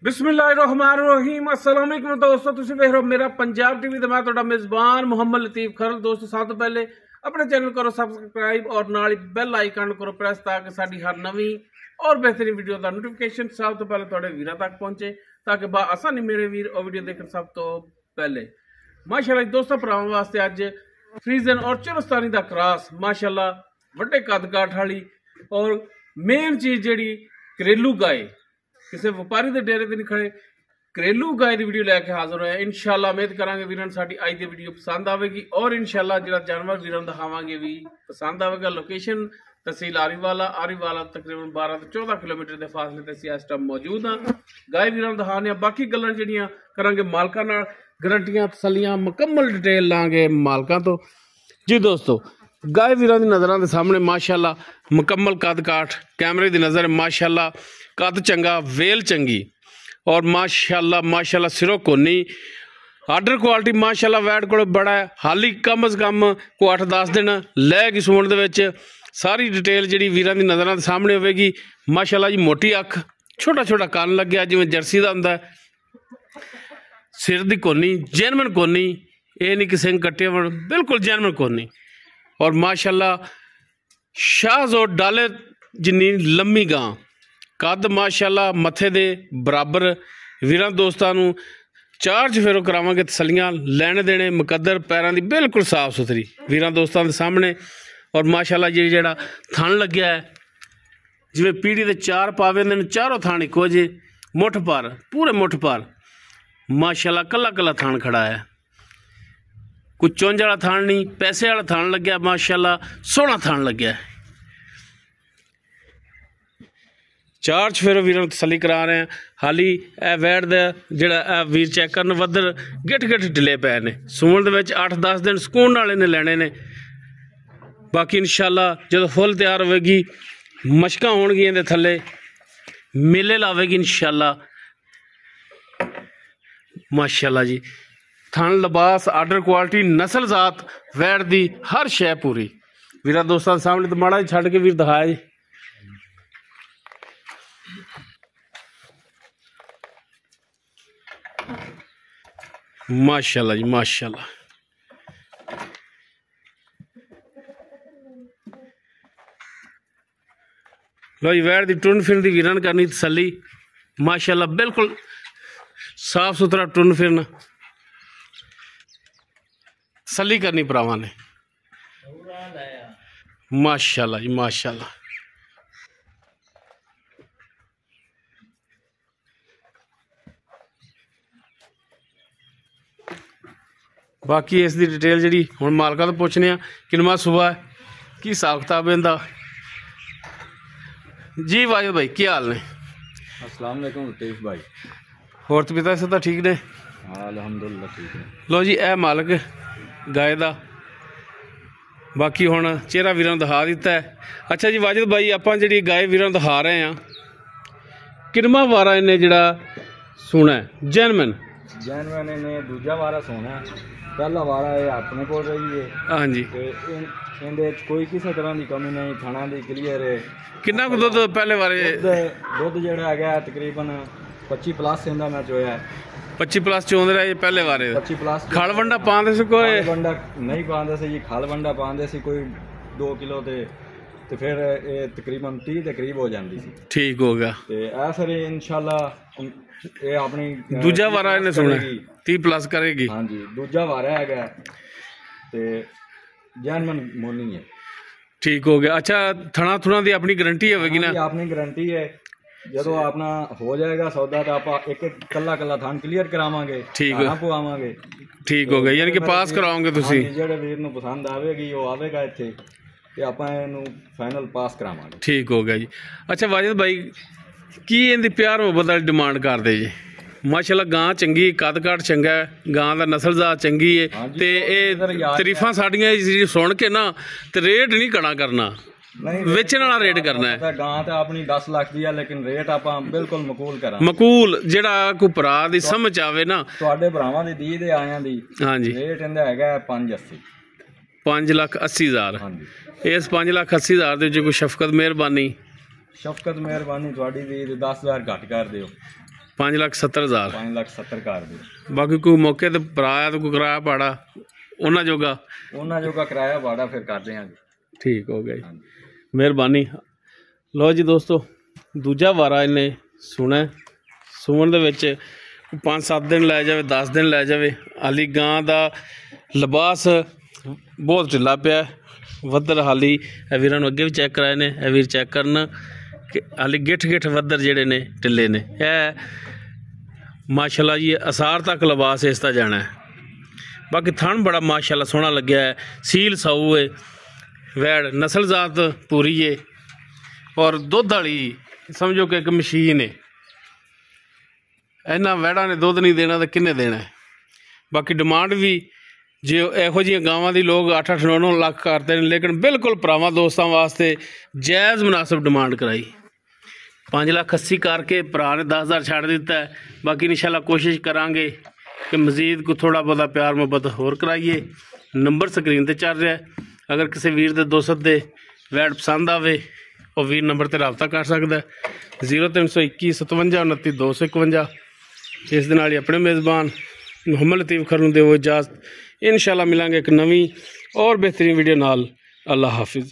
बिस्मिल्लाहिर्रहमानिर्रहीम अस्सलाम वालेकुम दोस्तों, तुसीं वेख रहे हो मेरा पंजाब टीवी ते मैं तुहाडा मेज़बान मुहम्मद लतीफ खरल। दोस्तों सब तो पहले अपने चैनल करो सब्सक्राइब और नाल ही बैल आइकन करो प्रेस ताकि साडी हर नवी और बेहतरीन वीडियो का नोटिफिकेशन सब तो पहले तुहाडे वीरां तक पहुंचे, ताकि आसानी मेरे वीर और वीडियो देखने सब तो पहले। माशाअल्लाह दोस्तों भरावां वास्ते अज फ्रीजन और चुरस्तानी का क्रॉस माशाअल्लाह वड्डे कद काठ वाली और मेन चीज़ जिहड़ी घरेलू गाय, किसी व्यापारी के डेरे ते नहीं खड़े, घरेलू गाय की वीडियो लैके हाजिर होया। इंशाअल्लाह उम्मीद करांगे वीरां साडी अज दी वीडियो पसंद आवेगी और इंशाअल्लाह जिहड़ा जानवर वीरां दिखावांगे भी पसंद आवेगा। लोकेशन तहसील आरीवाला तकरीबन 12 तो 14 किलोमीटर के फासले ते असीं इस टाइम मौजूद हाँ। गाय वीरां दिखाने बाकी गल्लां जिहड़ियां करांगे मालकां नाल, गारंटियां तसल्लियां मुकम्मल डिटेल लांगे मालकां तो। जी दोस्तों, गाय वीरां दी नज़रां दे सामने माशाअल्लाह मुकम्मल कद काठ, कैमरे की नज़र माशाअल्लाह कद चंगा, वेल चंगी और माशाअल्लाह सिरों कोनी आर्डर क्वालिटी माशाअल्लाह वैट को बड़ा है। हाली कम अज़ कम को 8-10 दिन लैगी सूण दे विच सारी डिटेल जी वीरां दी नज़रां दे सामने होगी। माशाअल्लाह जी मोटी अख, छोटा छोटा कान लग्या जिवें जर्सी दा हुंदा, सिर दी कोनी जैनमन कोनी, ये नहीं कि सिंह कट्टे होण, बिल्कुल जैनमन कोनी और माशाअल्लाह शाहज़ोर डाले जिन्नी लम्मी गां, कद माशाअल्लाह मथे दे बराबर। वीरां दोस्तां नूं चार चफेरों करावांगे तसल्लियां, लैने देने मुकद्दर, पैरां दी बिल्कुल साफ सुथरी वीरां दोस्तां दे सामने। और माशाअल्लाह जी जेड़ा थन लग्या है जिवें पीढ़ी दे चार पावे ने, चारों थान इक्को जे मुठ पर, पूरे मुठ पर माशाअल्लाह कला कला थान खड़ा है। कुछ चुंझ वाला थान नहीं, पैसे वाला थान लग्या, माशाअल्लाह सोहना थान लग्या है। चार चफेरों वीरों तसली करा रहे हैं। हाली ए वैट दा जिहड़ा वीर चेक करन वधर गिट गिट ढिले पे ने, सूण दे विच 8-10 दिन सुकून वाले ने लैने ने। बाकी इंशाअल्लाह जो फुल तैयार होगी, मशकां होणगियां इहदे थल्ले, मेले लावेगी इंशाअल्लाह। माशाअल्लाह जी थान लिबास आर्डर क्वालिटी नस्ल जात वैट दी हर शै पूरी। वीरां दोस्तां दे सामने तो माड़ा जी छड्ड के वीर दिखाया जी। माशाअल्लाह जी माशाअल्लाह, लो जी वैट दी टुन फिरन दी वीरां करनी तसल्ली। माशाअल्लाह बिल्कुल साफ सुथरा टुन फिरन तसल्ली करनी भरावां ने। माशाअल्लाह जी माशाअल्लाह, बाकी इसकी डिटेल जी हुण मालका तो पुछने किनवा सुबह है, की हिसाब किताब इहदा। जी वाहिद भाई की हाल ने? अस्सलाम वालेकुम लतीफ भाई। होर तो पिता सब ठीक ने? हाँ अल्हम्दुलिल्लाह ठीक है। लो जी ए मालक गाय का बाकी हुण चेहरा वीरां दिखा दिता है। अच्छा जी वाजिद भाई, आपां जिहड़ी गाय वीरां दिखा रहे हैं किनवा वारा इन्हें जिहड़ा सुना है? जैनमन ने दूजा वारा सोना, पहला वारा ये अपने को रही है। हाँ जी, कोई किसी तरह की कमी नहीं, थाना दी क्लीयर है। कितना को दुध पहले वारे? दुध जिहड़ा है तकरीबन 25 प्लस इंदा मैच होया। 25 प्लस चोंद रहे पहले वारे। 25 प्लस खल वंडा पांदे से कोई वंडा नहीं पांदे से जी, खल वंडा पांदे से कोई 2 किलो ते फिर ये तकरीबन 30 के करीब हो जाती सी। ठीक हो गया ते ऐ सर इंशाल्लाह ये अपनी दूजा वारा इन्हें सुना 30 प्लस करेगी। हाँ जी दूजा वारा है ते जैनमन मोनी है। ठीक हो गया। अच्छा थना थुना दी अपनी गारंटी होगी ना? अपनी गारंटी है, जो अपना हो जाएगा सौदा तो आप एक कला कला थान क्लीयर करावांगे। ठीक है, पवावांगे। ठीक हो गया, यानी कि पास कराओगे तुसी? जेड़े वीर नूं पसंद आवेगी वो आवेगा इत्थे ते आपां इहनूं फाइनल पास करावांगे। ठीक हो गया जी। अच्छा वाजिद भाई की इहदी प्यार मुहब्बत वाली डिमांड करदे जी? माशाअल्लाह गां चंगी, कद काठ चंगा है, गां दा नस्ल जात चंगी है ते तरीफां साडियां सुन के ना ते रेट नहीं कड़ा करना, बेचने वाला रेट करना है। गां तो अपनी 10 लाख दी है, लेकिन रेट आपां बिल्कुल मकूल करांगे। मकूल जिहड़ा कोई भरा दी समझ आवे ना, तुहाडे भरावां दी दी दे आयां दी। हाँ जी, रेट इंदा हैगा 580। 5,80,000। हाँ जी, इस 5,80,000 दे कोई शफकत मेहरबानी शफकत मेहरबानी थोड़ी दी 10,000 घट कर दियो। 5,70,000 5,70,000 ਕਰ ਦੇ। ਬਾਕੀ ਕੋਈ ਮੌਕੇ ਤੇ ਭਰਾ ਤੇ ਕੋਈ ਕਿਰਾਇਆ ਭਾੜਾ ਉਹਨਾਂ ਜੋਗਾ ਕਿਰਾਇਆ ਭਾੜਾ ਫਿਰ ਕਰਦੇ ਹਾਂ ਜੀ। ਠੀਕ ਹੋ ਗਿਆ ਜੀ, ਮਿਹਰਬਾਨੀ। ਲਓ ਜੀ ਦੋਸਤੋ, ਦੂਜਾ ਵਾਰਾ ਇਹਨੇ ਸੁਣਨ ਦੇ ਵਿੱਚ 5-7 ਦਿਨ ਲੈ ਜਾਵੇ, 10 ਦਿਨ ਲੈ ਜਾਵੇ। ਹਾਲੀ ਗਾਂ ਦਾ ਲਿਬਾਸ ਬਹੁਤ ਢਿੱਲਾ ਪਿਆ, ਵੱਧਰ ਹਾਲੀ ਇਹ ਵੀਰਾਂ ਨੂੰ ਅੱਗੇ ਵੀ ਚੈੱਕ ਕਰਾਏ ਨੇ, ਇਹ ਵੀਰ ਚੈੱਕ ਕਰਨ ਕਿ ਹਾਲੀ ਗਿੱਠ ਵੱਧਰ ਜਿਹੜੇ ਨੇ ਢਿੱਲੇ ਨੇ। ਇਹ ਮਾਸ਼ਾਅੱਲਾ ਜੀ ਅਸਾਰ ਤੱਕ ਲਿਬਾਸ ਇਸ ਦਾ ਜਾਣਾ ਹੈ। ਬਾਕੀ ਥਣ ਬੜਾ ਮਾਸ਼ਾਅੱਲਾ ਸੋਹਣਾ ਲੱਗਿਆ ਹੈ, ਸੀਲ ਸਾਊ ਹੈ, ਵੈੜ ਨਸਲਜ਼ਾਤ ਪੂਰੀ ਹੈ ਔਰ ਦੁੱਧ ਵਾਲੀ ਸਮਝੋ ਕਿ ਇੱਕ ਮਸ਼ੀਨ ਹੈ। ਇਹਨਾਂ ਵੈੜਾਂ ਨੇ ਦੁੱਧ ਨਹੀਂ ਦੇਣਾ ਤਾਂ ਕਿੰਨੇ ਦੇਣਾ ਹੈ। ਬਾਕੀ ਡਿਮਾਂਡ ਵੀ ਜੇ ਇਹੋ ਜਿਹੀਆਂ ਗਾਵਾਂ ਦੀ ਲੋਕ 8-8, 9-9 ਲੱਖ ਕਰਦੇ ਨੇ, ਲੇਕਿਨ ਬਿਲਕੁਲ ਭਰਾਵਾਂ ਦੋਸਤਾਂ ਵਾਸਤੇ ਜਾਇਜ਼ ਮੁਨਾਸਬ ਡਿਮਾਂਡ ਕਰਾਈ। 5,80,000 ਕਰਕੇ ਭਰਾ ਨੇ 10,000 ਛੱਡ ਦਿੱਤਾ ਹੈ। ਬਾਕੀ ਇਨਸ਼ਾਅੱਲਾ ਕੋਸ਼ਿਸ਼ ਕਰਾਂਗੇ ਕਿ ਮਜ਼ੀਦ ਕੋ ਥੋੜ੍ਹਾ ਬਹੁਤਾ ਪਿਆਰ ਮੁਹੱਬਤ ਹੋਰ ਕਰਾਈਏ। ਨੰਬਰ ਸਕਰੀਨ ਤੇ ਚੱਲ ਰਿਹਾ, ਅਗਰ ਕਿਸੇ ਵੀਰ ਦੇ ਦੋਸਤ ਦੇ ਵੈੜ ਪਸੰਦ ਆਵੇ ਉਹ ਵੀਰ ਨੰਬਰ ਤੇ ਰਾਬਤਾ ਕਰ ਸਕਦਾ 0321 57 29 251। ਇਸ ਦੇ ਨਾਲ ਹੀ ਆਪਣੇ ਮੇਜ਼ਬਾਨ ਮੁਹੰਮਦ ਲਤੀਫ ਖਰ ਨੂੰ ਦਿਓ ਇਜਾਜ਼ਤ। इंशाल्लाह मिलांगे एक नवी और बेहतरीन वीडियो नाल। अल्लाह हाफिज़।